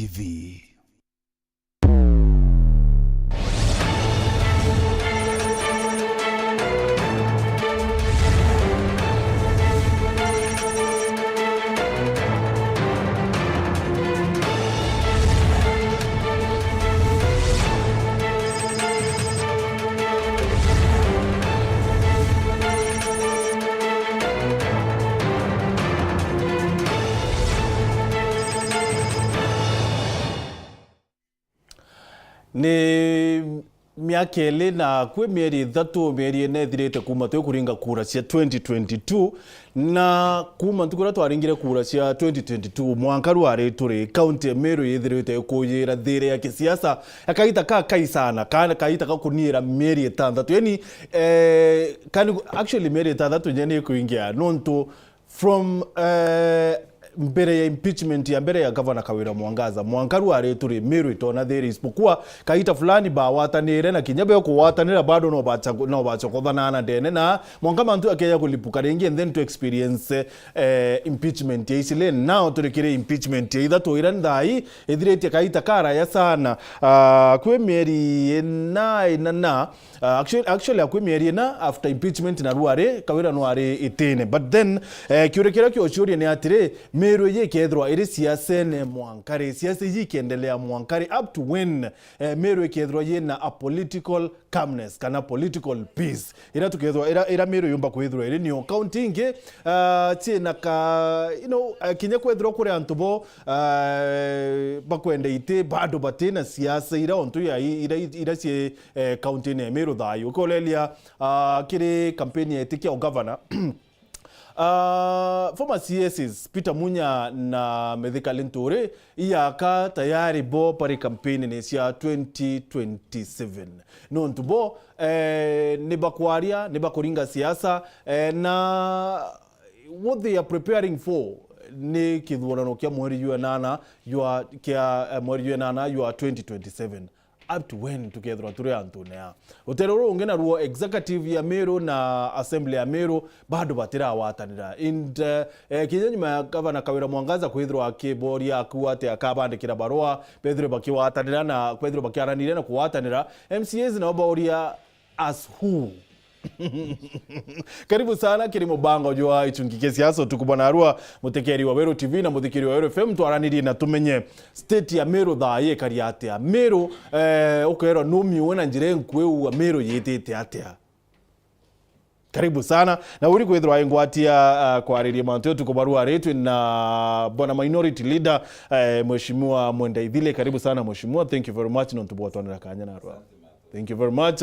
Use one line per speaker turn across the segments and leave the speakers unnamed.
TV. Ni miaka ile na kwe mieri thatu mieri ene thirite kuma twe kuringa kura cia 2022 na kuma tukura twaringire kura cia 2022 mwanka rwari turi county Meru yithirite kuyira thire ya kisiasa akaita kai sana kana kaita kunira mieri itandatu yani actually mieri itandatu nyene kuingia nonto from mbere ya impeachment ya mbere ya governor Kawira Mwangaru areturi Meru itona thiri isipokuwa kaita fulani ba watanire na kinyabe yo kuwatanira bado no bacha kodhanana ndene na Mwangama ntu akeya kulipuka rengi and then to experience impeachment ya isile now turekire impeachment ya itha toira ndai ethirete kaita kara ya sana kwe mieri na actually akwe mieri na after impeachment na ruare Kawira no are itene but then kiurekera kyo churi ni atire Meru ye kedrwa iri siasa ne Mwankare siasa yikendelea Mwankare up to when Meru kedrwa ye na a political calmness kana political peace ira tukedrwa ira Meru yumba kwedrwa iri ni county nge na ka kinya kwedrwa kure antubo bakwende ite bado batena siasa ira ontu ya ira si county ne Meru dayo kolelia kire campaign ya etikia governor former CSs Peter Munya na Medhika Lintore iyaka tayari bo pari campaign nesia 2027 nontu bo nebakwaria nebakoringa siasa na what they are preparing for ni kidhurano kia mweri yuanana you are 2027 up to when together turi antonea uteroro ungena ruo executive ya Meru na assembly ya Meru bado batira watanira and kinyanyuma ya governor Kawira Mwangaza kwithirwa akiboria akuate akabandikira barua Pedro bakiwatanira na Pedro bakiaranire na kuwatanira MCAs na obaoria as who Karibu sana kiri mubango jwa ichungike siasa tukubona arua mutekeri wa Meru TV na muthikiri wa Meru FM twaraniri na tumenye state ya Meru thaye kari atia Meru ukero numi wona Njira Inkui wa Meru yitete atia karibu sana na uri kwithirwa ingwatia kwariria mantu tukubarua retu na bona minority leader mheshimiwa Mwenda Ithile karibu sana mheshimiwa thank you very much na ntubotwanira kanya na arua Thank you very much.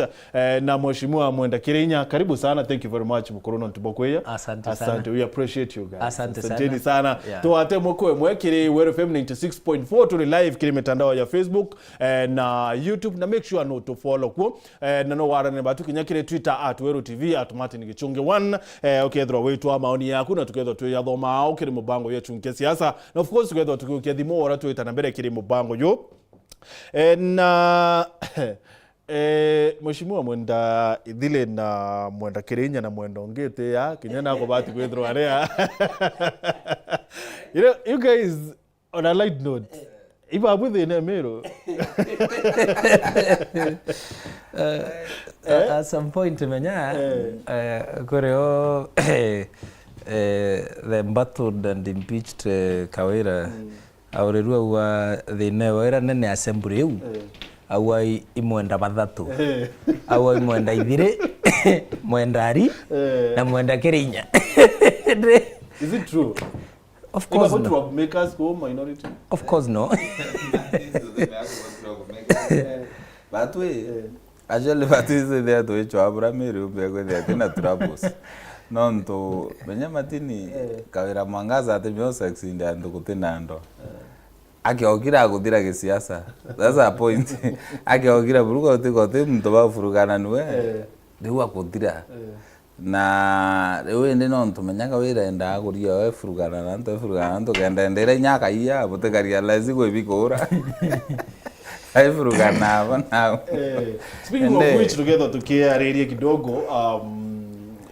Na mheshimiwa Mwenda Kirinya karibu sana. Thank you very much mukorono ntubokweya.
Asante sana.
We appreciate you guys.
Asante
sana. Tuwate mokwe mwekiri WRFM 96.4 tuli live kiri mitandao ya Facebook na YouTube na make sure no to follow ko na no warane batu kinyakire Twitter @WeruTV @MartinGichunge1 okay throw wetu maoni yako na tukedwa tu yathoma au kiri mubango ya chunke siasa na of course tukedwa tukithimo ora tuita na mbere kiri mubango yo na mheshimiwa Mwenda Ithile na Mwenda Kirinya na Mwenda Ongete ya kinyana ko bati kwethro area you guys on a light note iba abuthe na Meru
at some point menya koreo the battled and impeached Kawira aurerua wa the Wera nene assembly eu awai imwenda bathatu awai Mwenda Ithire Mwendari na Mwenda Kirinya
is it true
of course no.
To make us go minority
of course no
but we actually but is there to each abra Meru bego there tena troubles nonto benya matini Kawira Mwangaza atemyo sex inde ando kutena ando akiokira guthira gisiasa that's a point akiokira buruko tikote mtu bafurugana niwe riu akuthira na riu indi no ntumenyaga wira enda guria we furugana nto kenda ndere nyaka iya butekaria lazi go bikora ai furugana bana
speaking of which together tukiareria kidogo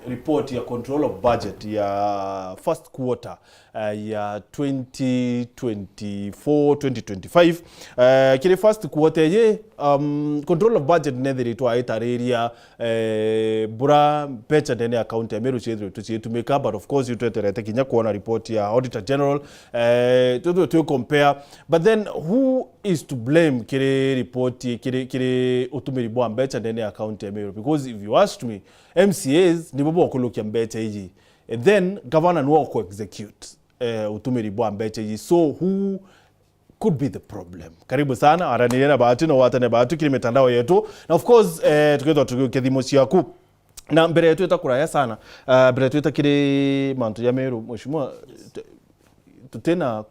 report ya control of budget ya first quarter ya 2024-2025 kiri first quarter ye control of budget nethiritwo aitariria bura mbeca ndene account ya Meru tucitumika, but of course itweterete kinya kuona report ya Auditor General to compare, but then who is to blame kiri report kiri utumiri bwa mbeca ndene account ya Meru? Because if you asked me, MCAs ni bobo okulukia mbeca iji, then governor no ko execute utumiri bwa mbeca iji, so who could be the problem? Karibu sana aranire na bahati no watane bahati kiri mitandao yetu, na of course tuketwa tukethimo ciaku na mbere yetu itakuraya sana mbere yetu itakiri mantu ya Meru mheshimiwa tutena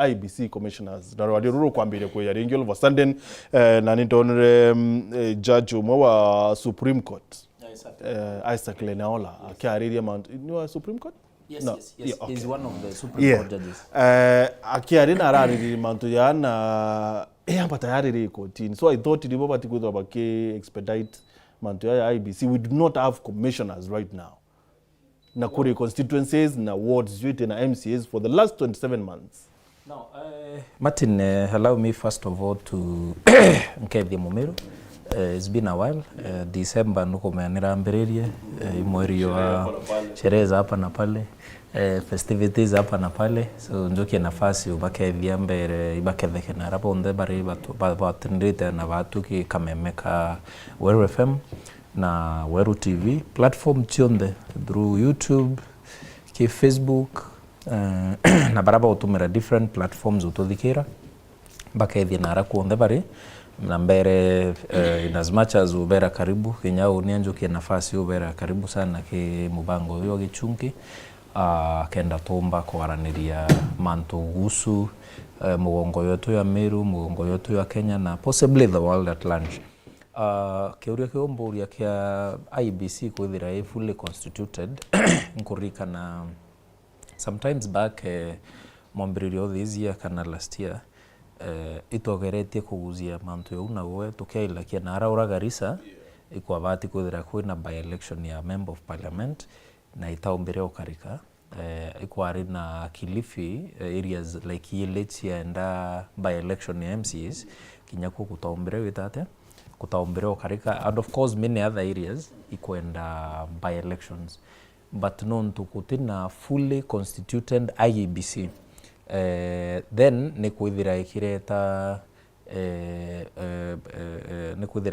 IBC commissioners na rwadi ruru kwambire kwa yaringi all of a sudden na nitonere judge umwe wa Supreme Court Isaac Lenaola akiariria mantu ni wa Supreme Court.
Yes,
no.
yes, yes.
Yeah, okay.
He's one of the Supreme Court judges.
Akiarina arariri mantu ya na amba tayari kotini, so I thought ni baba tikuzo bake expedite mantu ya IBC. We do not have commissioners right now. Nakuri constituencies na wards yote na MCAs for the last 27 months.
Now, Martin, allow me first of all to nkethia Meru. It's been a while. December nuko meanira mberirie mweri wa sherehe za hapa na pale, festivities hapa na pale, so njokie nafasi ubakethia mbere ibaketheke na rapo onde bari batindite na batu ki kamemeka Weru FM na Weru TV platform chionde through YouTube ki Facebook na baraba utumira different platforms ututhikira bakethia na raku onde bari na mbere in as much as ubera karibu kinyao nianjokie nafasi ubera karibu sana ki mubango yo gichungi kenda tomba kwaraniria mantu gusu mugongo yotu ya Meru, mugongo yotu ya Kenya na possibly the world at large. Keuria kiomboria kia IBC kwithira fully constituted nkurika na sometimes back mwambiririo this year kana last year itogeretie kuguzia mantu yo na gwe tukaila kia na araura Garissa ikwa bati kwithira kwina by election ya member of parliament na itaombere okarika ikwari na Kilifi areas like Yeletia and by election ya MCAs kinyako kutaombere witate kutaombere okarika, and of course many other areas ikwenda by elections, but non tukutina fully constituted IEBC then ni kwithira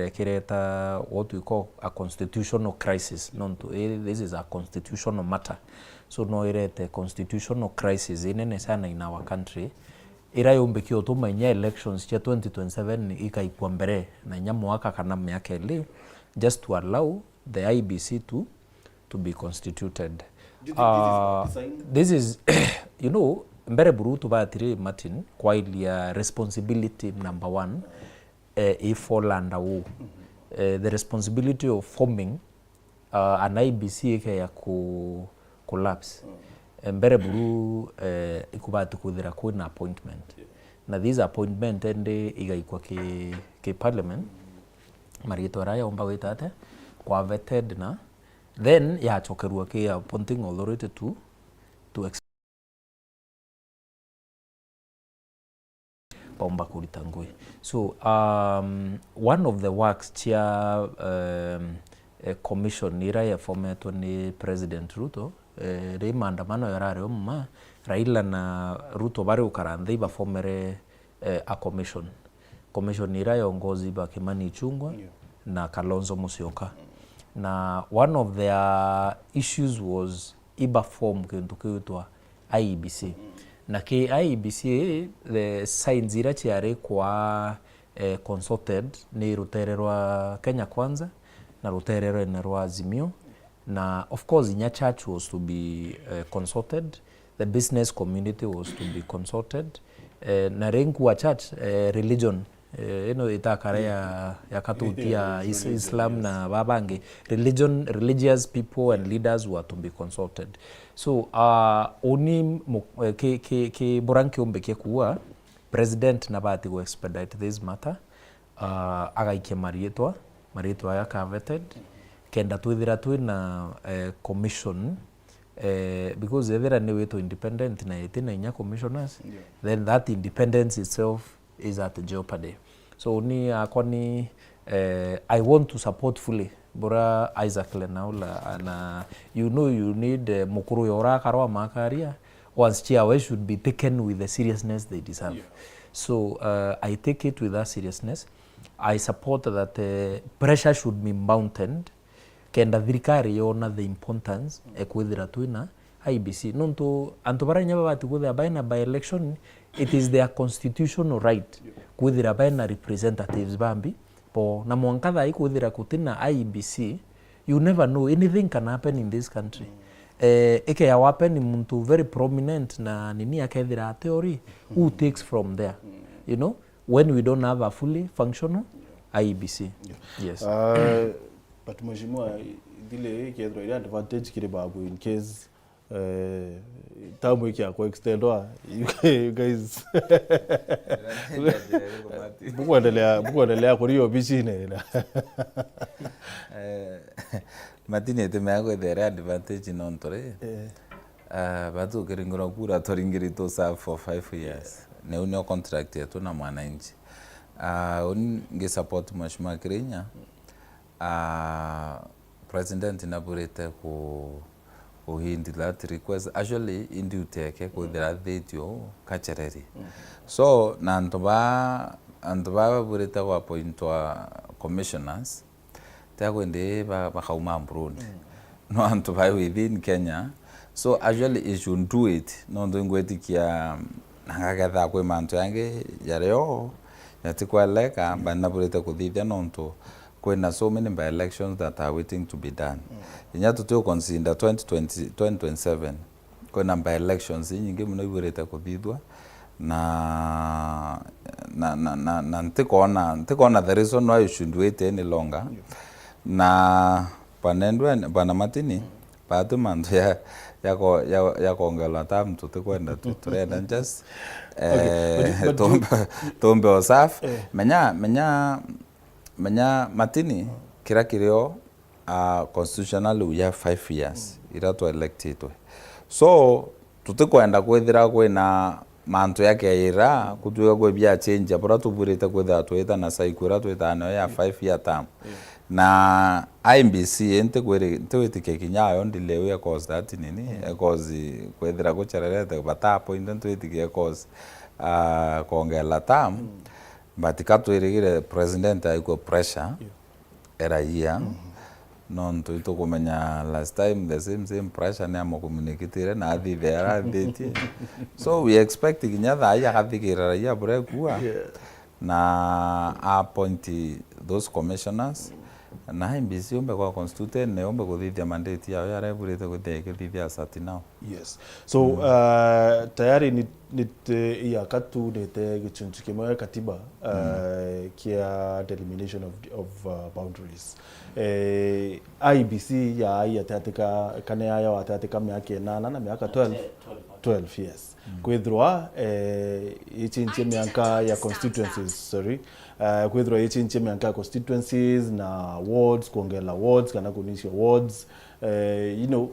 ikireta what we call a constitutional crisis. This is a constitutional matter, so no irete constitutional crisis inene sana in our country irayombekio tumanya elections cha 2027 ikaikwa mbere na nyamwaka kana miaka ili just to allow the IBC to be constituted. This is you know mbere burutu batiri Martin kwa ilia responsibility number one fall under who the responsibility of forming an IBC ya collapse mbere buru ikubati kuthira kuna appointment na this appointment ende igaikwa ki parliament marito raya omba witate kwa vetted na then ya chokerwa ki appointing authority to Pomba Kuritangwe. So one of the works chia commission ira ya formatwa ni President Ruto ri maandamano yarare umma Raila na Ruto bari ukarandhi ba formere a commission ira ya ongozi ba Kimani Ichung'wah na Kalonzo Musyoka. Na one of their issues was iba form kintu kiitwa IEBC. Na ki IEBC the signs ira chiare kwa consulted ni rutere rwa Kenya Kwanza na rutere rwa Azimio, na of course Nya Church was to be consulted, the business community was to be consulted, na rengu wa church religion itakare ya katutia Islam na babange religious people and leaders were to be consulted. So oni ke boranke ombeke kuwa president na bati go expedite this matter agaike marietwa ya coveted kenda twithira twina commission because ethira ni wito independent na itina inya commissioners, then that independence itself is at jeopardy. So ni akoni I want to support fully Bora Isaac Lenaula, and you need mukuru yora karwa makaria. Once chairway should be taken with the seriousness they deserve. Yeah. So I take it with that seriousness. I support that pressure should be mounted. Kenda thirikari yona the importance ekwithira twina IBC. Nonto antobara nyaba batu kuthia baina by election, it is their constitutional right kwithira baina representatives bambi. Po na mwankatha ikwithira kutina IBC, you never know, anything can happen in this country. Eke ya wapen muntu very prominent na nini akethira theory, who takes from there, you know, when we don't have a fully functional IEBC. Yes.
But mheshimiwa dile kedro ile advantage kile babu in case tamu hiki ya extendwa you guys bukuendelea kurio bichine
matine temego there advantage nontore batu kiringura kura toringiri to serve for 5 years ne unio contract yetu na mwananchi unge support mheshimiwa Kirinya president inaburete ku hindi that request actually induteke ku theratio kachereri so na antoba bureta wa point wa commissioners takwende ba kauma Burundi no antoba within Kenya, so actually it should do it no ndongwetikia nagagatha kwe manto yange yareo yatikwa leka bana bureta kuthithia nonto kwena so many by elections that are waiting to be done. Inya to consider 2027 kwena by elections nyingi muno ibureta kuthithwa na ntikona the reason why you should wait any longer. Na panendwe bana matini patu mandu ya kongela tam tutikwenda tutrenda just tombe osaf menya matini kira kirio constitutional we have 5 years irato elected, so tutikwenda kwithira kwina mantu yake ira kutuya gwe bia change apora tuburite kwitha twita na cycle twita no ya 5 year term na IBC ente kwere twitike kinyayo ndilewe cause that nini cause kwithira kuchererete bata point twitike cause kongela term but katwirigire president aiko pressure era year non to kumenya last time the same pressure na mo communicate na athi there date so we expect kinyatha ya kathikira ya brekua na appoint those commissioners na IBC umbe kwa constituent ne umbe kuthithia mandate yao ya reburite kuthithia sati now.
Yes, so tayari ni ya katu nete gichunge kimwe katiba kia delimitation of boundaries. IBC ya yatateka kane ya watateka miaka 8 na miaka 12 years. Kwithwa ichinche miaka ya constituencies, sorry, kwithwa ichinche miaka constituencies na wards, kuongela wards kana kunisha wards, you know,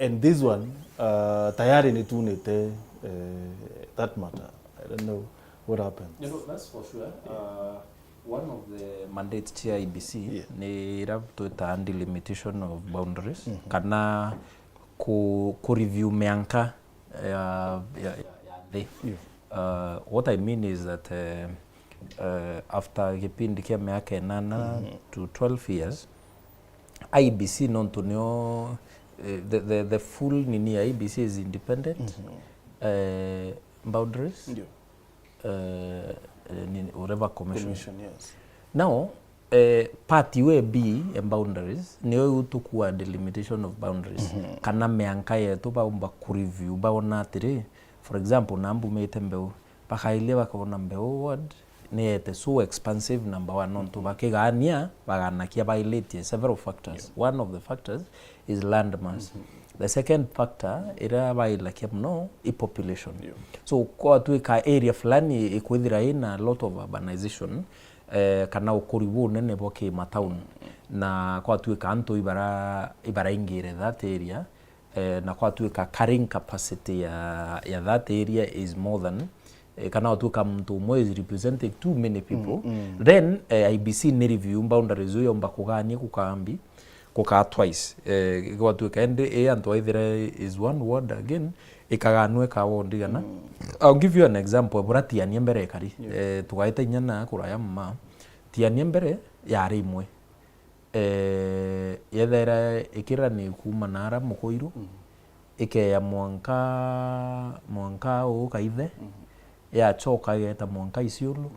and this one tayari ni tunete that matter. I don't know what happened.
You know, that's for sure. One of the mandates to IBC ni to the delimitation of boundaries kana ku review mianka what I mean is that after kipindi kia miaka 8 to 12 years IBC non tunio the full nini IBC is independent boundaries whatever commission,
yes.
Now part we be boundaries niyo utukua delimitation of boundaries kana mianka yetu baumba kureview baona atiri for example nambu metembeu bakaile bakabona mbeu ward niyete so expansive number 1 non to bakigania baganakia violate several factors. One of the factors is land mass. The second factor ira bailakia mno population. So kwa tu ka area fulani ikwithira ina a lot of urbanization kana ukuri bunene bwa kimatauni na kwatuika antu ibara ingire that area na kwatuika carrying capacity ya that area is more than kana watuika mtu umwe is representing too many people then IBC ni review boundaries yo mbakuganie kukambi kuka twice kwatuika ende antu aithire is one word again ikaganwe ka wondi gana I'll give you an example buratiania mbere kari tugaita inyana kuraya mama tiania mbere yari imwe yethera ikira ni kuma nara mukoiru ikeya mwanka o kaithe ya choka yeta mwanka isiulu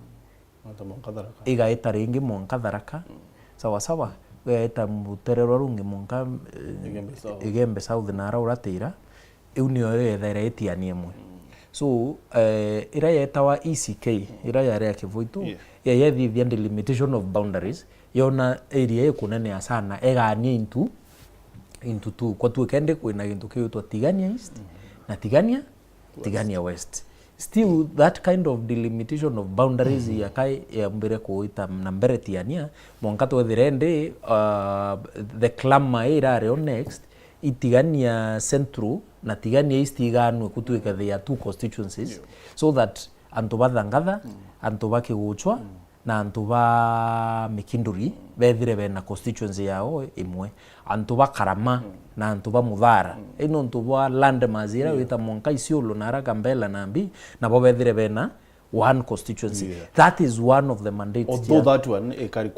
igaita ringi mwanka tharaka sawa sawa yeta muterero rungi mwanka igembe south nara uratira unio yethera itiania imwe so ira yetawa ECK ira yare kivoito yethithia delimitation of boundaries yona area ikunene ya sana eganie into two kwa tuikende kwina gintu kiu Tigania East na Tigania West still that kind of delimitation of boundaries ya kai ya mbere kuita na mbere tiania mwankato thirende the clamor ira next Tigania Central na Tigania East iganwe kutuika they are two constituencies so that antu bathangatha antu bakiguchwa na antu ba Mikinduri bethire bena constituency yao imwe antu ba Karama na antu ba Muthara ino antu ba land mazira wita Mwanka Isiolo na Ragambela na Mbi na bo bethire bena one constituency that is one of the mandates
although that one ekari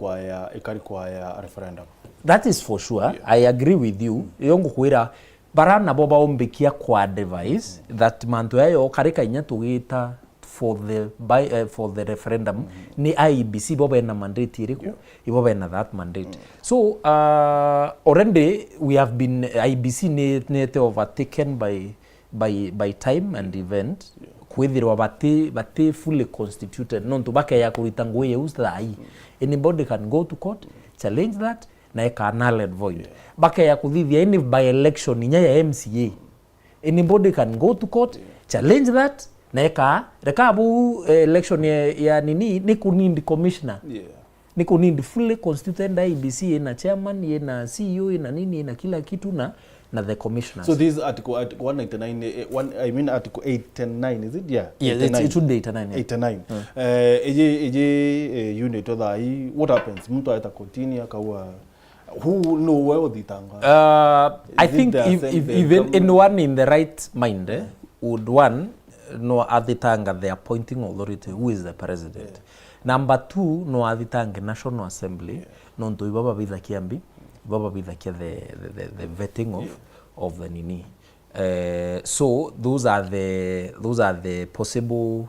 kwa ya referendum
that is for sure I agree with you yongo kwira barana bo baombikia kwa device that mantu yayo karika inya tugita for the referendum ni IBC bo bena mandate iriku ibo bena that mandate so already we have been IBC nete overtaken by time and event kwithirwa bati fully constituted nontu bake ya kurita ngwe ustai anybody can go to court challenge that na eka null and void bake ya kuthithia any by election nya ya MCA anybody can go to court challenge that na eka rekabu election ya nini ni kunindi commissioner ni kunindi fully constituted IBC na chairman na CEO na nini na kila kitu na the commissioners.
So this article 199 I mean article 809 is it?
Yeah, it should be 89.
89 unit other what happens mtu aita continue akawa who know where the tanga
I think if even anyone in the right mind would one no aditanga the appointing authority who is the president. Number 2 no aditanga National Assembly no nto ibaba bitha kiambi baba bitha kia the vetting of the nini so those are the possible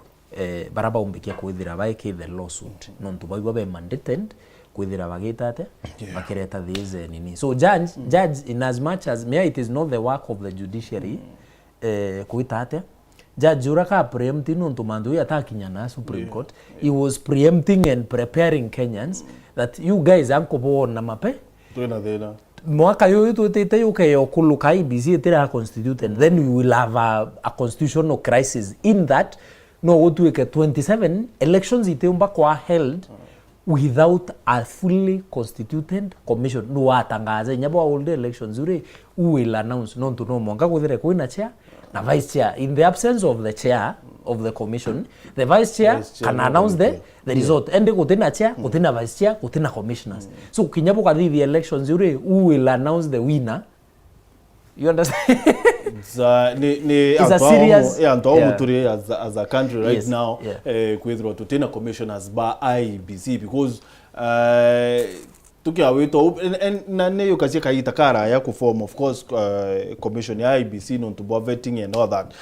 baraba umbikia kuithira baike the lawsuit no nto baba mandated kuithira bagita ate bakireta these nini so judge in as much as it is not the work of the judiciary kuita ate Judge Uraka preempting nonto mandu yatakinya na Supreme Court he was preempting and preparing Kenyans that you guys anko bona mape
tuena thena
mwaka yoyo tutete yuke okuluka IBC etera constituted then we will have a constitutional crisis in that no wotuike 27 elections iteumba kwa held without a fully constituted commission no atangaza nyabo all the elections ure will announce nonto no mwanga kuthire kuina chair na vice chair in the absence of the chair of the commission the vice chair can announce the result and kutina chair kutina vice chair kutina commissioners so kinyapo ka the elections ure who will announce the winner you understand
it's a serious as a country right now kwithirwa tutina commissioners by IBC because tukia wito na neyo kazi kaita kara ya ku form of course commission ya IBC no to vetting and all that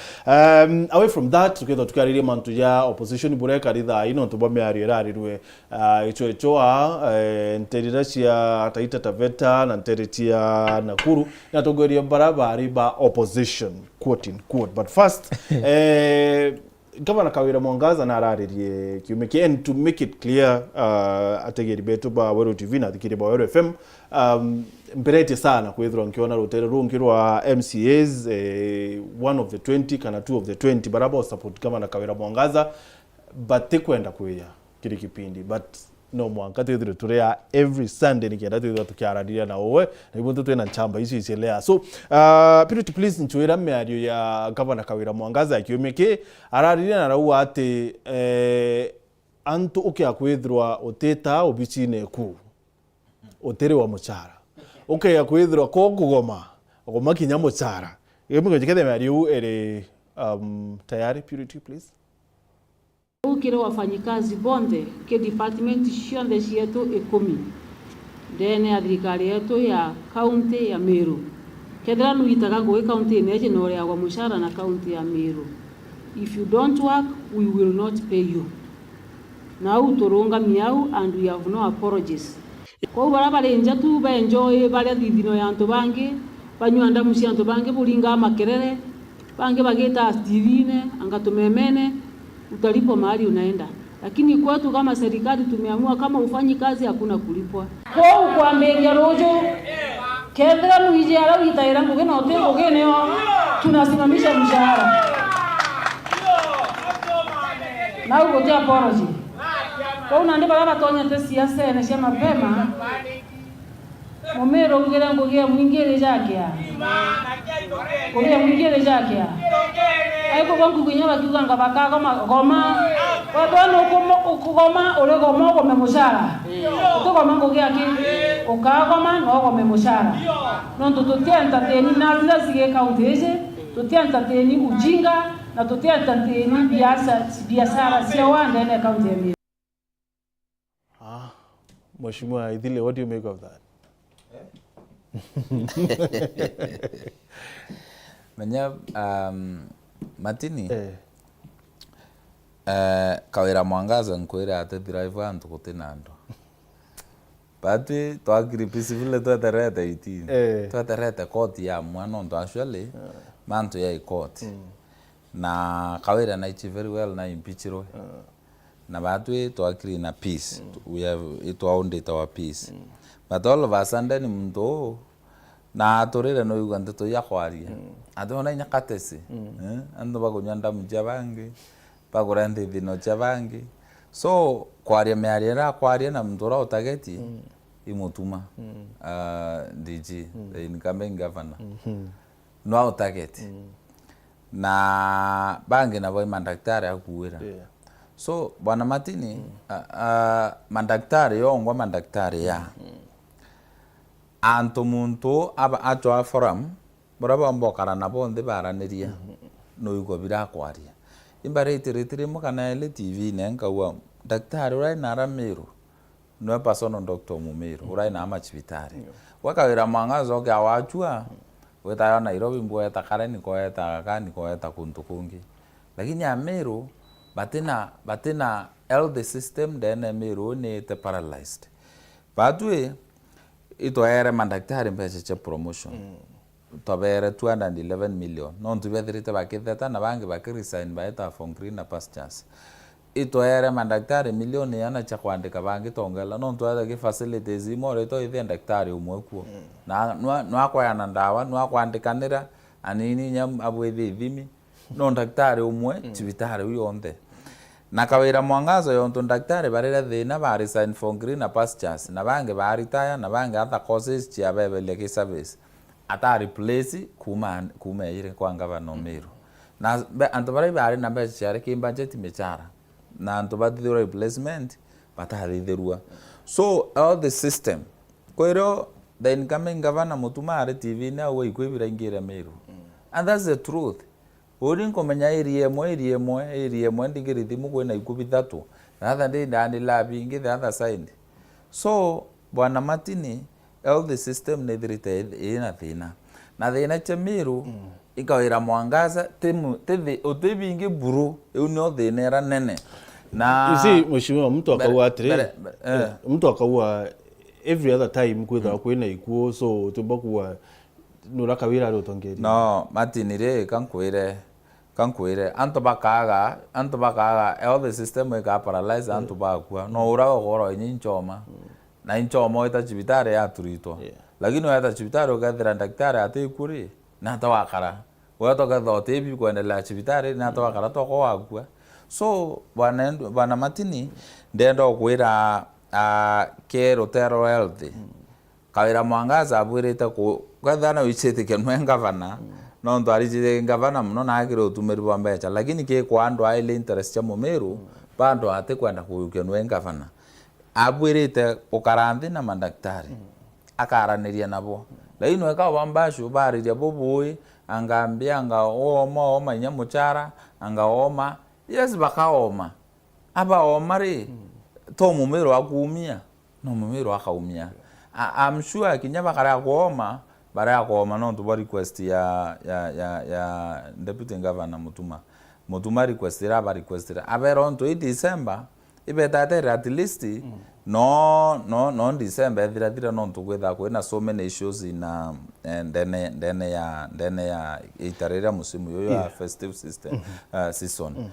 away from that tukia riri mantu ya opposition bureka ritha ino to bo meari rwe ichoa nteriracia ataita taveta na nteritia Nakuru na togoria barabara ba opposition quote in quote but first Governor Kawira Mwangaza na araririe kiumeke and to make it clear ategeri betu ba Meru TV na thikiri ba Meru FM mperete sana kwithirwa nkiona rutere rungirwa MCAs one of the 20 kana two of the 20 baraba support Governor Kawira Mwangaza but kwenda kuya kiri kipindi but no mwanka twithire turia every Sunday nikienda twithira tukiaraniria na owe na ibo twena nchamba ici icelea. So Purity, please nchwira miario ya Governor Kawira Mwangaza akiumike arariria na rauga ati antu ukia kwithirwa uteta obici-ine ku utiri wa muchara ukia kwithirwa ko kugoma goma kinya muchara imwe jikethe miario ere tayari. Purity, please.
Ukire wafanyikazi bonde ke department cionthe cietu 10 ndene ya thirikari yetu ya kaunti ya Meru kethira nuitaga ngui kaunti neje no ria wa mushara na kaunti ya Meru. If you don't work, we will not pay you. Now turunga miau and we have no apologies. Kwa barabara nja tu ba enjoy bare thithino ya antu bangi banywanda muci antu bangi buringa makerere bangi bageta TV-ine angatumemene utalipo mahali unaenda, lakini kwetu kama serikali tumeamua kama ufanyi kazi hakuna kulipwa. Kwa kuambia rojo kedra muije ala witaira nguge no tembo geneo tunasimamisha mshahara na ugotea apology. Kwa unaende baba tonya te siasa na shema mapema Momero ugera nguge mwingire jakia nguge mwingire jakia aiko bangu kunyaba kuganga bakaga goma wadano ukugoma ole goma ko memushara ukugoma nguge aki ukagoma no ko memushara non tututienta teni na zile kaunteje tutienta teni ujinga na tutienta teni biashara sio wanda ene kaunti ya Meru.
Mheshimiwa Idhile, what do you make of that?
Menya Matini Kawira Mwangaza nkwira ate driver antu kutinando Pati twakiripisi vile twatereta iti twatereta koti ya mwana ndo actually mantu ya court na Kawira na ichi very well na impeachiro na batu twakiri na peace we have it owned our peace but all of us and then mndo na atorera no yuganda to yakwaria adona nyakatese ando bakunyanda mujabange bagurande dino jabange so kwaria mearira kwaria na mndora otageti imutuma DG the incoming governor no otageti na bange na boy mandaktari akuwira so bwana Matini mandaktari yongwa mandaktari ya anto muntu aba atwa forum boraba mbokara na bonde baraniria no yugo birakwaria imbarete retire mukana ile TV nenga wa daktari urai na Meru no personal doctor mu Meru urai na amachibitari wakawira Mwangaza ga wachua weta Nairobi mbo eta karani ko eta kani ko eta kuntu kungi lakini ya Meru batina health system dene Meru ne te paralyzed badwe ito era mandaktari mpese cha promotion tobere 211 million non tubedrite baketheta na bangi bakiresign baeta from green na pastures ito era mandaktari milioni yana cha kwandika bangi tongela non tuada ke facilities imore to ithe daktari umwe kuo na no akwayana ndawa no akwandikanira anini nyam abwethe thimi non daktari umwe chibitari uyonde na Kawira Mwangaza yonto daktari barera thina ba resign for green na pastures na bange ba retire na bange ata courses chia bebele ke service ata replace kuma ire kwa ngava Meru na anto bari bari na be chia ke budget mechara na anto ba the replacement batari derua so all the system kwero the incoming governor mutumare TV na we kwibira ingira Meru and that's the truth Odin komenya iriemwe ndigirithi mugwe na ikubithatu na ndi ndani labi ngi the other side so bwana Matini all the system nedrite ina thina na thina cha Meru Kawira Mwangaza teve otebingi buru uno thina era nene na
see mheshimiwa mtu akaua atre mtu akaua every other time kwitha kwina ikuo so tubakuwa nura Kawira ro tongeri
no Matini re kankwire anto bakaga all the system we ka paralyze anto bakwa no ura goro nyinchoma na inchoma eta chibitare ya turito lakini eta chibitare ugathira daktari ate kuri na tawakara wato gathote bi kuendelea chibitare na tawakara to kwa so bwana Matini ndendo kwira ke Electoral health Kawira Mwangaza abwirite ku kwathana wichite kenwe governor no ndo arijire governor muno na agire utumiri wa mbecha lakini ke kwa andu aile interest ya Meru bando ate kwenda kukenwe governor abwirite ukaranthi na mandaktari akaraniria nabo laino eka wambashu bari ya boboi angambia anga oma nyamuchara anga oma yes bakaoma aba omari to Meru akumia no Meru akaumia I'm sure kinya bakara kuoma bara kuoma no to request ya deputy governor mutuma request abera on to December ibeta at least no December thira no to gwetha kwena so many issues in then ya itarera musimu yo ya festive system season.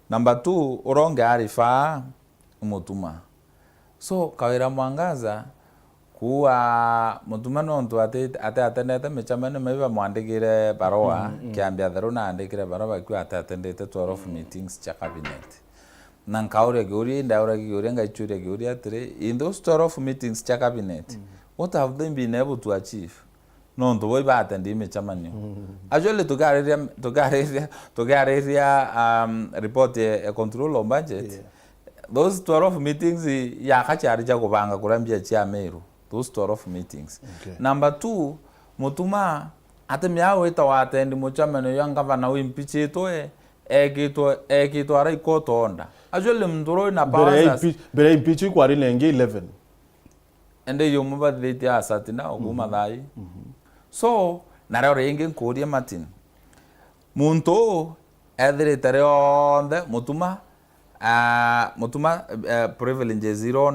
Number 2 uronge arifa mutuma so Kawira Mwangaza kuwa mutuma no ntu atendete mechamene meba mwandikire baroa kiambia theruna andikire baroa kwa atendete 12 meetings cha cabinet na nkaure guri ndaura guri ngaichuri guri atre in those 12 meetings cha cabinet what have they been able to achieve no ntu boy ba atendi mechamani actually tugareria report a control on budget those 12 meetings ya kachari cha kubanga kurambia cha Meru those 12 meetings. Okay. Number 2, mutuma atemya weta watendi muchameno yanga bana wimpichito ekito ara ikoto onda. Ajole mndoro na powers.
Bere impichi kwa rilenge 11.
Ende yomuba date ya satina oguma dai. So, narao renge nkodi Martin. Munto edre onde mutuma privilege zero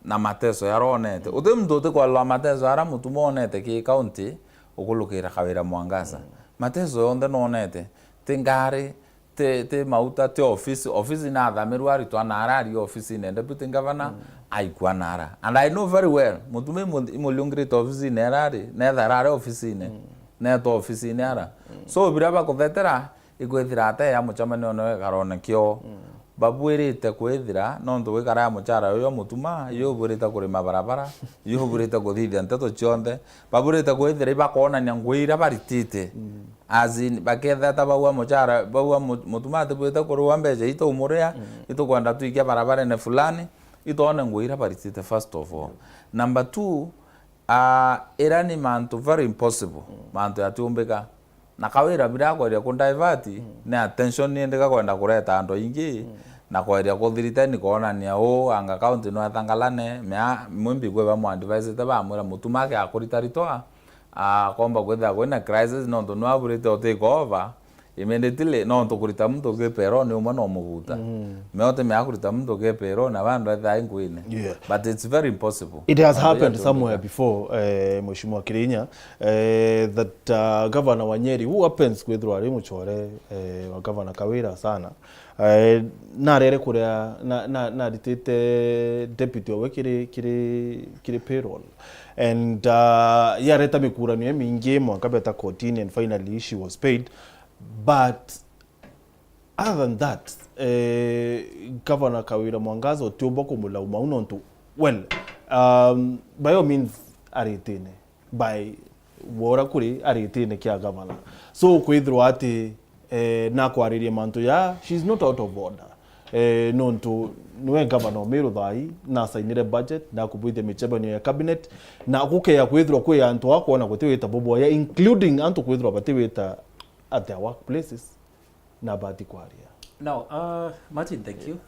na mateso yaronete utemndote kwa la mateso ara mutumonete ki county okulukira Kawira Mwangaza mateso yonde nonete tingari te mauta te office na dhameru ari to anara office ne deputy governor aikwa nara and I know very well mutume imulungri to office ne rari ne dharare office ne to office ne ara so biraba ko vetera igwethira ate ya muchamane ono garone kyo babwirite kwethira no ndo wikara ya muchara yo mutuma yo burita kuri mabarabara yo burita kuthithia nteto chonde babwirite kwethira ibakona nyangwira baritite azin baketha tabawa muchara bawa mutuma tebwita kuri wambeje ito umuria ito kwanda tuikia barabara ne fulani ito ona ngwira baritite first of all. Number 2 erani mantu very impossible mantu yatumbeka na Kawira bila kwa kundivert na attention ni ndeka kwenda kureta ando ingi na kwa kuthirita ni kuona ni anga account no athangalane mwimbi gwe ba advise ta ba mwira mutuma ke akuritaritoa komba gwetha kwena crisis no ndo no aburite o take over immediately no ndo kurita mtu ke pero ni umano omuguta meote me akurita mtu ke pero na bandu atha inguine but it's very impossible.
It has happened somewhere before Mheshimiwa Kirinya that Governor wa Nyeri who happens kwithwa ari muchore wa Governor Kawira sana na rere kuria na ditete deputy we kiri payroll and yareta mikurano mingi mwakabeta kotini and finally she was paid. But other than that, Governor Kawira Mwangaza otiomba kumula umauno ntu well by all means aritine by wora kuri aritine kia governor so kwithirwa ati na kwaririe mantu ya she's not out of order no ntu niwe governor Meru thai na sainire budget na kubuite michebanyo ya cabinet na kuke ya kwithirwa kwi antu akona gutiwita bobo ya including antu kwithirwa batiwita at their workplaces na bati kwaria.
Now Martin, thank you.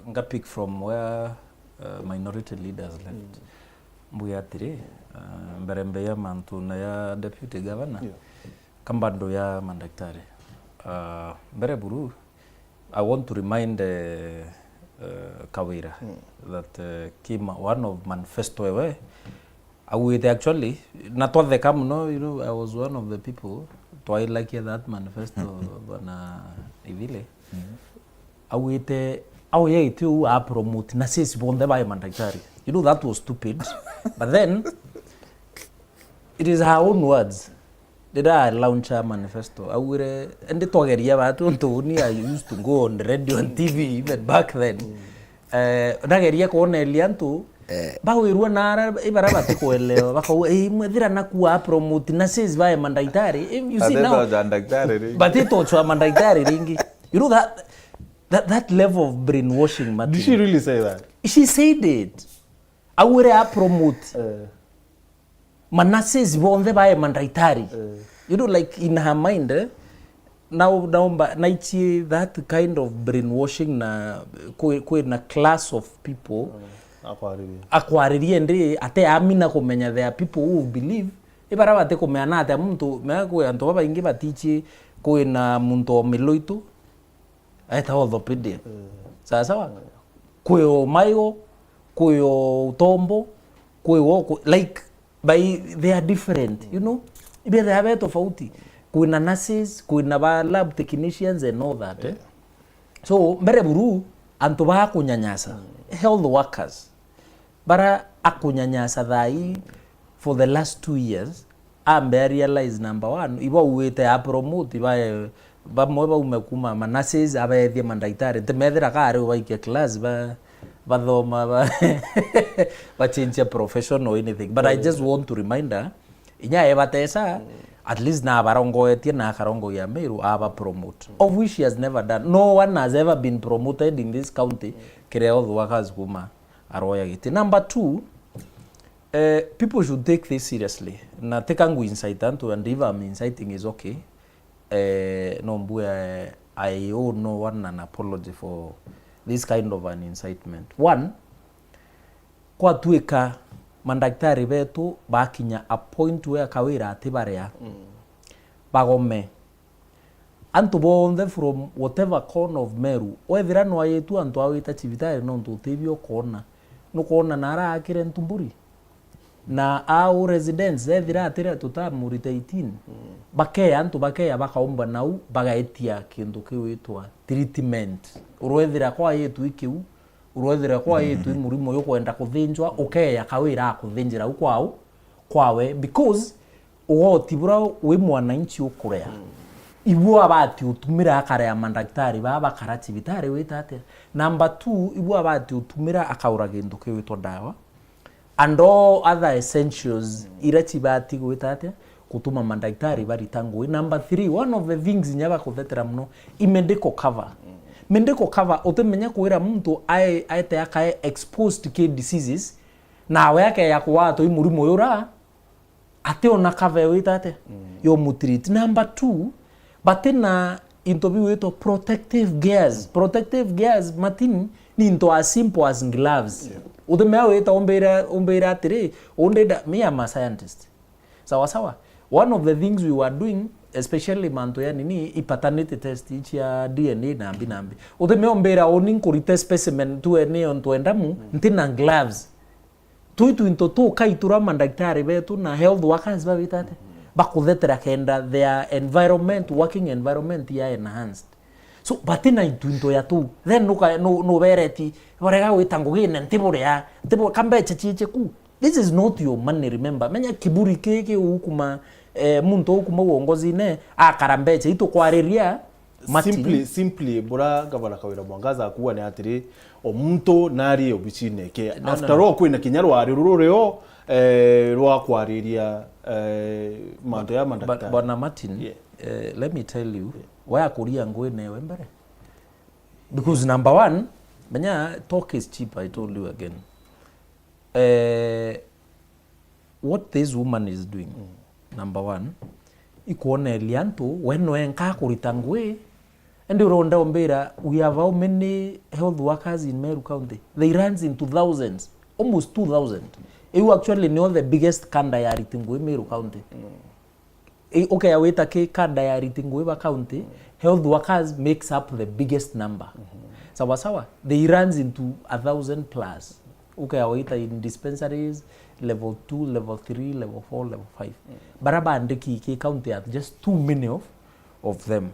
Nga pick from where minority leaders left. Mbuyatire mberembe ya mantu na ya deputy governor kambando ya mandaktari mbere buru I want to remind Kawira that one of manifesto we with actually not the come no you know I was one of the people to I like that manifesto bana ivile awite awe itu a promote na sisi bonde ba mandaktari you know that was stupid but then it is her own words did I launch a manifesto awire and the togeria batu ntuni I used to go on the radio and TV even back then ndageria kuoneria antu bawirwo nara ibara batikuelewa bakau mwethira nakuwa promote na says by mandaitari you see now batito chwa mandaitari ringi you know that level of brainwashing Martin.
Did she really say that?
She said it awure a promote manases bonde by mandaitari you know like in her mind now naichi that kind of brainwashing na na class of people akwaririe ndi ate amina kumenya there are people who believe ibara bate kumenya ate muntu meko anto baba ingi batichi na muntu miloito aita orthopedic sawa kuyo maigo kuyo tombo kuyo like by they are different you know ibe they have tofauti kuna nurses kuna ba lab technicians and all that so mbere buru anto ba kunyanyasa health workers bara akunyanyasa thai for the last 2 years ambe realize number 1 ibo uwete a promote ba moba umekuma manases abaethia mandaitari temethera kare ubaike class ba thoma ba change profession or anything but I just want to remind her inya ebatesa at least na barongoetie na karongo ya Meru aba promote of which she has never done. No one has ever been promoted in this county kire all the workers kuma aroya giti. Number 2, people should take this seriously. Na tekangu insight antu and if I'm inciting is okay. No mbuya I owe no one an apology for this kind of an incitement. One, kwa tuika mandaktari betu bakinya a point where kawira atibarea bagome antu bonde from whatever corner of Meru wethira no yetu antu awita chivitari no tutibio kona no kona nara akire ntumburi na au residents ethira atira tutamurite 18 bakeya antu bakeya bakaomba nau bagaetia kindu kiwitwa treatment urwethira kwa yetu ikiu urwethira kwa yetu imurimo yo kwenda kuthinjwa ukeya kawira akuthinjira ukwao kwawe because ugotibura wi mwananchi ukurea ibu abati utumira akare ya mandaktari baba karati bitare witate. Number 2, ibu abati utumira akaura gindu kiwitwa dawa and all other essentials irati bati witate kutuma mandaktari bari tangu. Number 3, one of the things nyaba kuthetera mno imendeko cover. Mendeko cover utemenya kuira mtu aite akae exposed to diseases na we yake ya kuwato imurimo yora ate ona cover witate yo mutreat. Number 2, batena interview weto protective gears Martin ni into as simple as gloves utemenya weta ombera atire ondeda me am a scientist sawa. One of the things we were doing especially manto ya nini ipaternity test ichi ya DNA nambi utemenya ombera oning kurite specimen tu ene on tuendamu ntina gloves tu into to kaitura mandaktari betu na health workers babitate bakuthetera kenda their environment working environment ya enhanced so batina into ya tu then no bereti barega witangugine ntiburia kambe chichiche ku. This is not your money, remember. Menya kiburi keke ukuma muntu ukuma uongozi ne akarambeche ito kwariria
simply bora gavana Kawira Mwangaza akuwa ni atiri omuntu nari obichine ke after all kwina kinyarwa ari rurureo rwa kwariria manto ya mandaktari
bwana Martin. Let me tell you why akuria ngwe newe mbere because number 1 menya talk is cheap. I told you again. What this woman is doing, number 1, ikuone lianto weno enka kuritangwe and uronda ombera. We have how many health workers in Meru County? They runs into thousands, almost 2,000. You actually know the biggest kanda ya ritingwe Meru County. Okay, aweta ke kanda ya ritingwe county, health workers makes up the biggest number. Sawa. They runs into 1,000 plus. Okay, awaita in dispensaries, level 2, level 3, level 4, level 5. Baraba andeki ke county at just too many of them.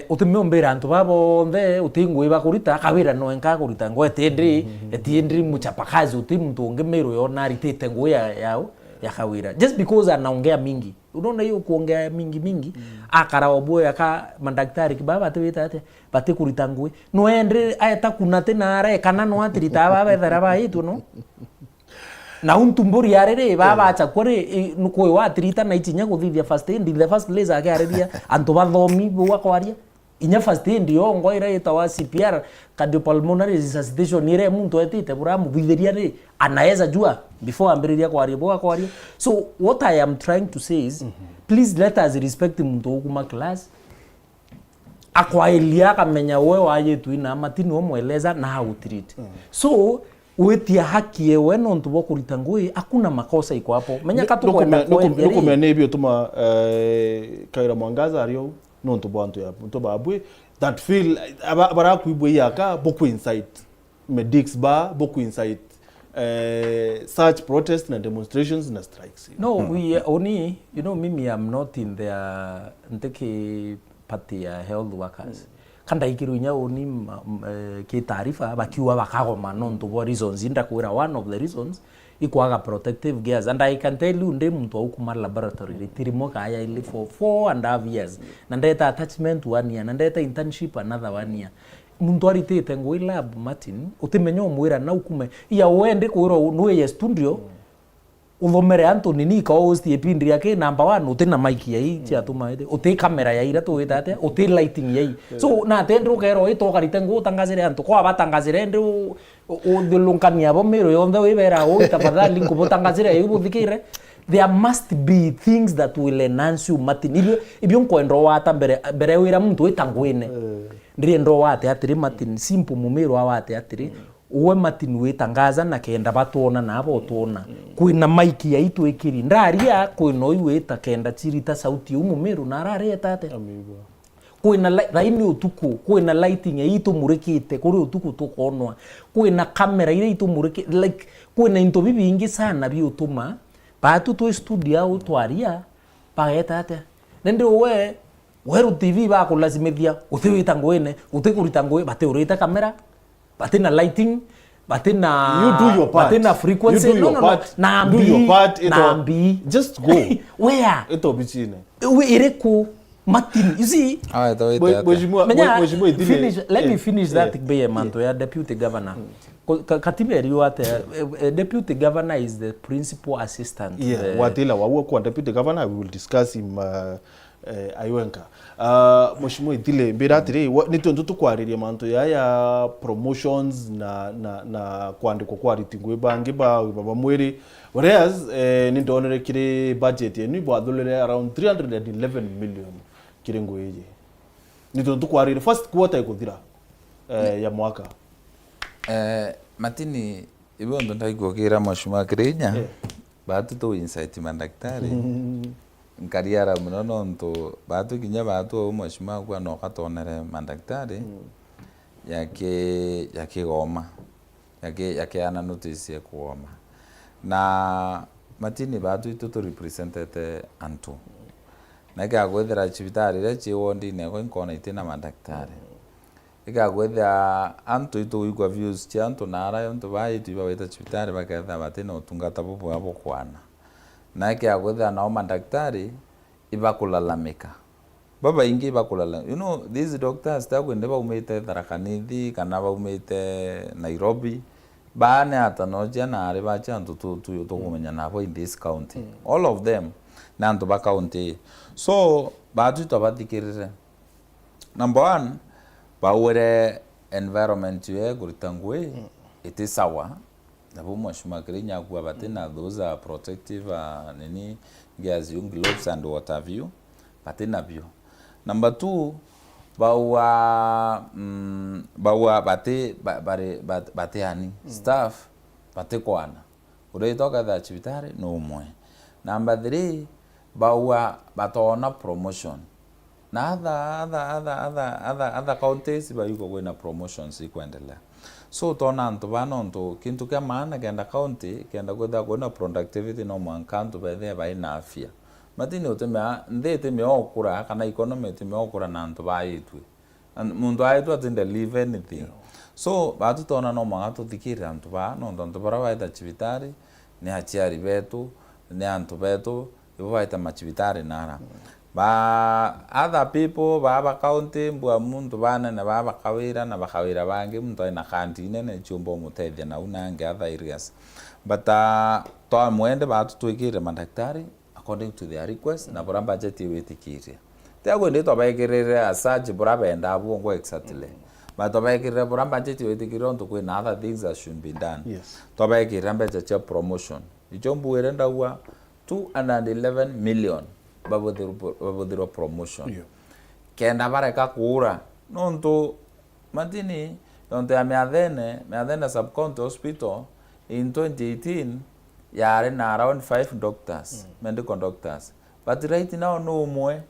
Utemeombera antu babo nde utingwe bakurita kawira no enka kurita ngo etendri muchapakazi utimuntu ngemero yo nari tete ngo yao ya Kawira just because anaongea mingi. Unaona hiyo kuongea mingi akara oboya ka mandaktari kibaba tuwita ate bate kuritangwe no endre ayata kunate na ara kana no atirita baba tharaba itu no na untumburi yarere baba acha kwere nuko wa atirita na itinya guthithia first aid in the first place agareria anto bathomi bwa kwaria inya first aid yo ngoira itawa CPR cardiopulmonary resuscitation ire muntu etite buramu bithiria ri anaweza jua before ambiriria kwaria bwa kwaria. So what I am trying to say is please let us respect muntu kuma class akwailia kamenya wewe waje tu ina matini omweleza na how treat so wetia haki yewe no ntubo kuritangui hakuna makosa iko hapo menya katu kwenda kwenda
nuko menebio tuma Kawira Mwangaza ario no ntubo antu ya ntubo abwe that feel bara kuibwe yaka boku insight medics ba boku insight such protests and demonstrations and strikes.
No, we only, you know, mimi I'm not in the nteke party health workers. Kanda ikiru nya oni ke taarifa bakiwa bakagoma nonto bo reasons inda kuira one of the reasons ikwaga protective gears and I can tell you nde muntu okuma laboratory ritirimo kaya ile for 4.5 years na ndeta attachment 1 year na ndeta internship another 1 year muntu aritete ngoi lab Martin utimenyo mwira na ukume ya wende kuiro nuwe ya studio uthomere Anthony ni ka host epindri yake number 1 utina mic ya hii tia tuma ite uti camera ya ira tu itate uti lighting ya hii so na tendro kero ito karite ngo tangazire antu kwa batangazire ndu udhulunkania bo Meru yonde wibera o tafadhali ngo tangazire yubu thikire. There must be things that will enhance you Martin ibyo nkoendro wata mbere wira muntu itangwene ndire ndo wate atiri Martin simple Mumeru awate atiri uwe Martin wetangaza na kenda batona na abo tona kuina maiki ya itu ekiri ndaria kuino iweta kenda chirita sauti Mumeru na rare tate amigo kuina raini utuku kuina lighting ya itu murekite kuri utuku tukonwa kuina kamera ile itu mureke like kuina into bibi ingi sana bi utuma batu to studio au twaria paeta ate nende we weru TV ba kulazimithia uthiwita ngwene utikurita ngwe bate urita kamera bate na lighting bate na
you do your part
bate na frequency
you do your part.
na
do your part
nambi
just go
where
ito bichine
we ireku Martin you see let me finish that big manto ya deputy governor katiba rio ate deputy governor is the principal assistant
watila wawo kwa deputy governor we will discuss him aiwenka mheshimiwa Idile mbiratire nitonto tukwariria manto ya promotions na kwandiko kwa ritingwe bangi ba mwiri whereas nindonere kire budget yenu bwadulere around 311 million kirengo yeje nitonto tukwarire first quarter ikuthira ya mwaka
Matini ibo ndo ndaigokira mheshimiwa Kirinya batu to insight mandaktari nkariara munono nto batu kinya batu mheshimiwa kwa no katonere mandaktari yake goma yake ana notice ya kuoma na Matini batu ito represented antu naga gwethera chibitari re chiwondi ne ko nkona itina mandaktari ika gwetha antu ito igwa views chi antu nara antu bai tu baweta chibitari bakatha batena utungata bubu abo kwana nake agwetha nao mandaktari ibakulalamika baba ingi ibakulalamika you know these doctors takwende baumete Tharakanithi kana baumete Nairobi bane atanoja na ari bacha antu tu kumenya nabo in this county all of them na antu ba county so batu to bathikirire number 1 bawere environment ye kuritangwe it is sawa nabo mheshimiwa Kirinya kwa batena those are protective nini gears young gloves and what have you batena bio number 2 bawa bate ani staff bate kwana uretoka da chibitare no mwe number 3 bawa batona promotion na other counties bayuko kwena promotions ikuendelea so tona antu banonto kintu kya maana kenda county kenda kwenda productivity no mwankanto bethe baina afya matini utemea ndete meokura kana economy temeokura na antu baitwe mundu aitu atinde live anything so batu tona no mwangato thikira antu ba no ndantu bara baita chibitari ni achiari betu ne antu betu ibo baita machibitari nara ba other people ba county mbua muntu bana na ba kawira na bakawira bangi muntu ina kantine ne chumbo mutethia na unange other areas but to mwende ba tutwikire madaktari according to their request na bora budget iwetikire tego ndito baikirire asaji bora benda abungo exactly but to baikirire bora budget iwetikire onto kwe na other things that should be done
yes
to baikirire mbecha promotion ichombu erenda wa 211 million babodiro promotion
yeah.
Kenda bareka kura nonto matini nonto ya meadhene subcounty hospital in 2018 yare na around 5 doctors medical doctors but right now no more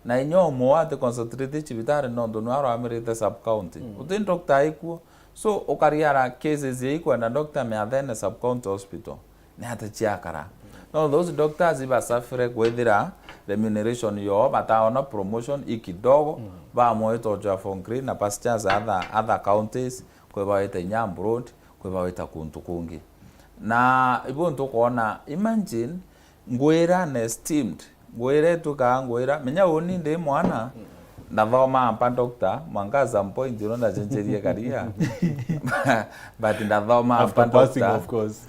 na inyomo ate concentrate chibitare nonto no aro amirite subcounty utin doctor iku so okariara cases iku na doctor meadhene subcounty hospital ne ate chiakara no those doctors iba safire kwethira remuneration yo bataona promotion ikidogo ba moito ja Fongri na pastures other counties kwa baita Nyambu Road kwa baita kuntu kungi na ibuntu kuona imagine ngwira na esteemed ngwire tuka ngwira menya oni ndi mwana na thoma ampa doctor mwangaza point ronda chenjerie karia but ndathoma ampa doctor
of course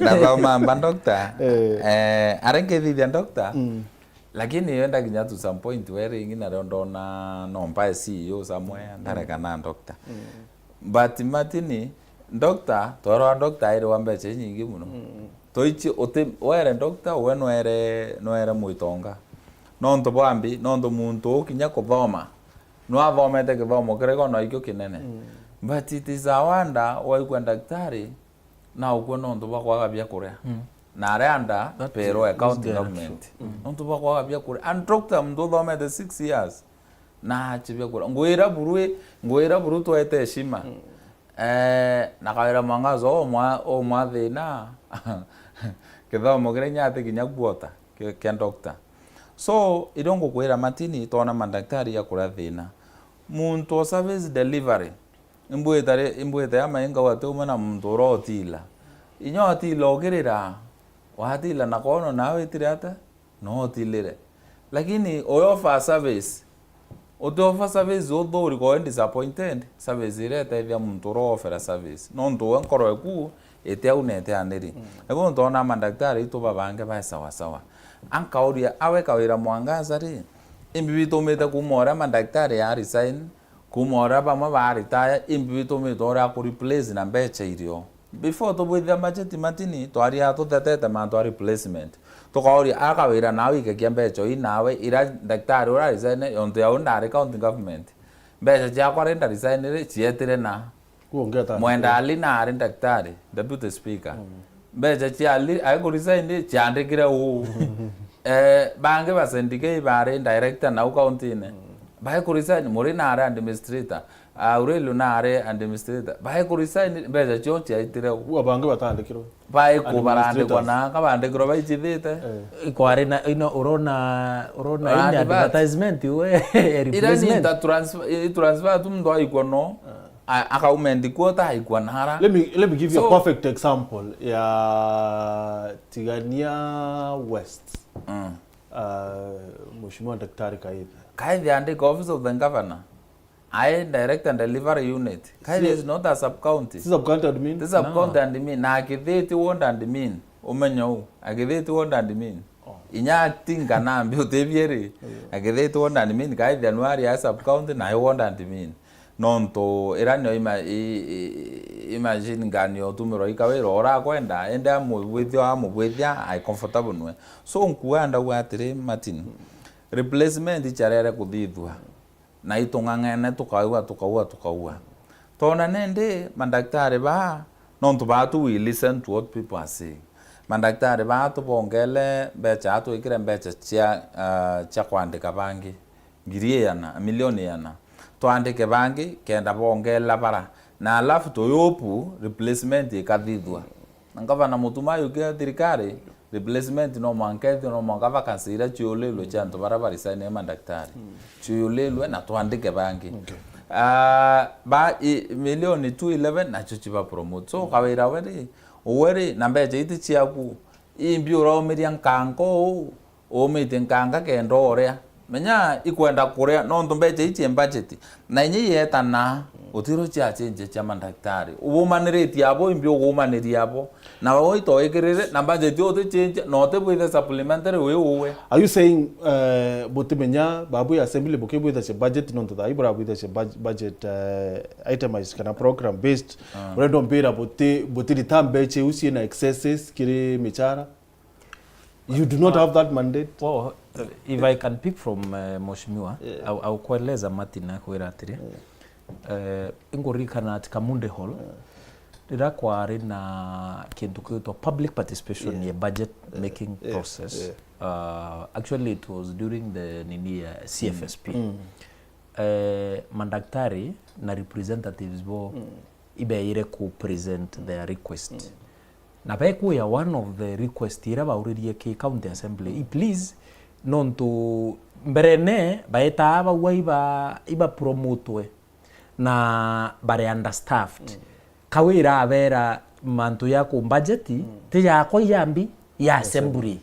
ndathoma ampa doctor arengethithia doctor lakini yenda kinya to some point where ingina ndona no mpa CEO somewhere ndareka na doctor but matini doctor toro doctor ire wambeche nyingi muno toichi ote were doctor we no ere muitonga nonto bambi nonto muntu kinya kuthoma no athomete githomo kirego no ikyo kinene but it is a wonder why daktari na uko nonto bakwaga bya kuria na randa pero account government nonto bakwaga bya kuria and doctor mndo thomete 6 years na chibya kuria ngwira buru twete heshima na kawira mangazo o mwathina kithomo kirenya ate kinya kuota ke doctor so idongo kwera matini tona madaktari ya kurathina muntu service delivery imbuetare ya mainga wate umana muntu rotila inyo atila ogerera watila na kono nawe tirata no tilire lakini oyofa service otofa service odori ko disappointed service ireta ivya muntu ro offer service no ndo enkoro eku ete unete aneri ebo ntona madaktari to babange ba sawa ankauria awe kawira mwangaza ri imbibito meta kumora madaktari ya resign kumora bamwe ba retire imbibito meta ora ku replace na mbeche irio before to bwithia budget matini twari ato tetete man to replacement to kauria akawira nawe ike mbecho inawe ira daktari ora resign onto ya undare county government mbeche ja kwa renda resign ri chietire na
kuongeta
mwenda ali na ari daktari deputy speaker mbeche chiali aiko resign chiandikire u bange basendike bare director na county ne bae ku resign muri na ari administrator urelu na ari administrator bae ku resign mbeche chonchi aitire
u bange batandikiro
bae ku barande kwana kabandikiro baichithite
kwari na ino urona in advertisement we replacement
transfer tumndo aikono akaumendi kuota haikuwa nara.
Let me give you a perfect example ya Tigania West. Mheshimiwa Daktari
Kaidhi andika Office of the Governor. I direct and delivery unit. Kaidhi is not a sub-county.
Sub-county admin?
This sub-county admin. Na akitheti wonda admin. Umenyo. Akitheti wonda admin. Inya tinga na mbi utevieri. Akitheti wonda admin. Kaidhi anuari ya sub-county na wonda admin. Nonto iranyo imagine ganyo tumero ikawero ora kwenda enda mubwithia I comfortable nwe so nkuanda watire Martin replacement icharere kuthithwa na itungangene tukaua tona nende madaktari ba nonto batu we listen to what people are saying madaktari ba to bongele becha atu ikire becha cha kwandika bangi ngiriana milioni yana tuandike bangi kenda bongela bara na alafu toyopu replacement ikathithwa ngava na mutuma yuke thirikari replacement no mankete no mangava kansira chiolelo chanto bara bari saine madaktari chiolelo na tuandike bangi ba milioni 211 na chuchiba promote so kawira weri na mbeje iti chiaku imbi uromiria nkango umite nkanga kendo oria menya ikwenda kuria no ntumbeche ichi budget na inyi yetana utiro cha change cha mandaktari ubumaniriti abo imbi ugumaniri abo na wo itoikirire na budget yote change no te with supplementary we
are you saying botimenya babu ya assembly bokebu with budget no to ibra with budget itemized kana program based random bira botiri tambeche usi na excesses kire michara you do not have that mandate.
Well, if I can pick from Mheshimiwa, au kueleza Martin kwira atiri ingorikana at Kamunde Hall rira kwari na kintu kitwa public participation in budget making process. Actually it was during the CFSP. Mandaktari na representatives bo ibeire ku present their request. Na beku ya one of the request ira bauririe ki county assembly please non to mberene baeta aba iba promotwe na bare understaffed kawira avera mantu ya ku budget te ya ko yambi ya assembly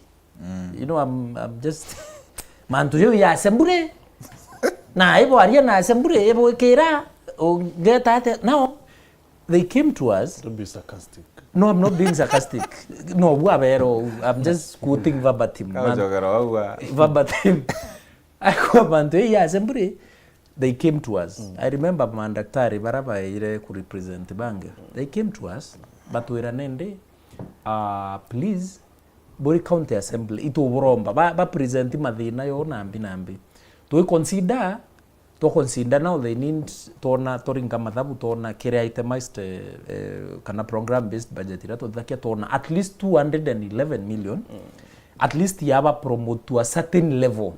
you know I'm just mantu yo ya assembly na ibo aria na assembly ibo kira o geta now they came to us.
Don't be sarcastic.
No, I'm not being sarcastic. No, I'm just quoting verbatim. Verbatim. They came to us. I remember mandaktari baraba ile ku represent bange. They came to us, but we ranende please Bori County Assembly ito buromba ba present mathina yo nambi. To consider now they need tona toringa mathabu tona kire itemized kana program based budget ira to dhakia tona at least 211 million at least yaba promote to a certain level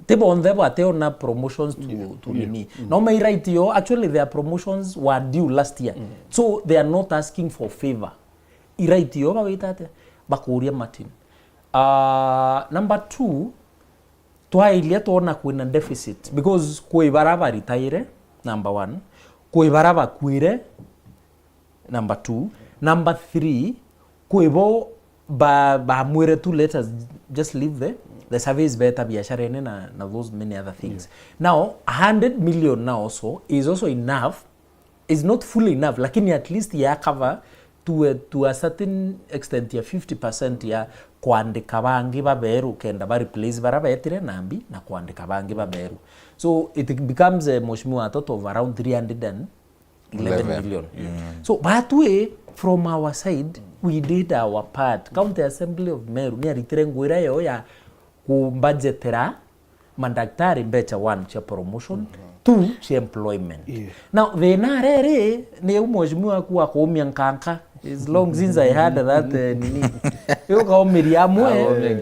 tebo on them ateona promotions to nini no may right yo actually their promotions were due last year so they are not asking for favor right yo ba witate bakuria Martin number 2 twailia tona kwina deficit because kuibaraba retire number 1 kuibaraba kwire number 2 number 3 kuibo ba mwire tu let us just leave the service better biashara ene na those many other things now 100 million now also is also enough is not fully enough lakini at least ya cover to a certain extent ya 50% ya kuandika bangi baberu kenda ba replace barabetire nambi na kuandika bangi baberu so it becomes a Mheshimiwa total of around 311 million so that way from our side we did our part. County Assembly of Meru ni aritire ngwira yo ya ku budgetera mandaktari mbecha 1 cha promotion 2 cha employment now the narere ni Mheshimiwa kuwa kuumia nkanka as long since I had that nini yo kaumiria mwe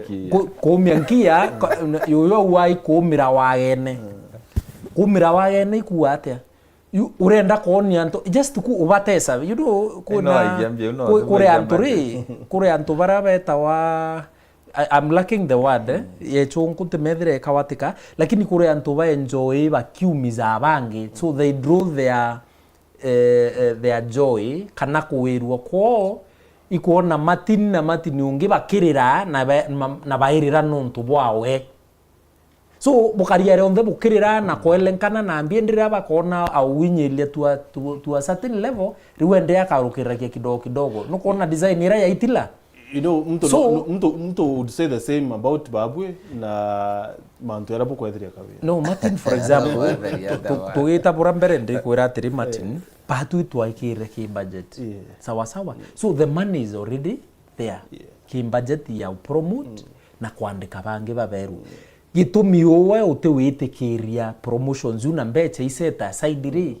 kumiankia yo wai kumira wagene ikuate urenda kuonia nto just ku ubatesa you know kure antu barabeta wa I'm lacking the word ye chonku temedre kawatika lakini kure antu ba enjoy ba kiumiza abangi so they draw their joy kana kuwirwa kwao ikuona matini ungi bakirira na bairira nontu bwawe so bukaria ronde bukirira na koelenkana na ambiendira bakona awinyelia to a certain level riwende akarukira kidogo no kona design ira ya itila
you know mtu would say the same about Babwe na mantu yarapo kwethiria kawira
no Martin for example tuita burambere ndi kwira atiri Martin patu twaikire ki budget sawa so the money is already there ki budget ya promote na kuandika bangi baberu gitumi wowe utiwitikiria promotions una mbecha iseta side ri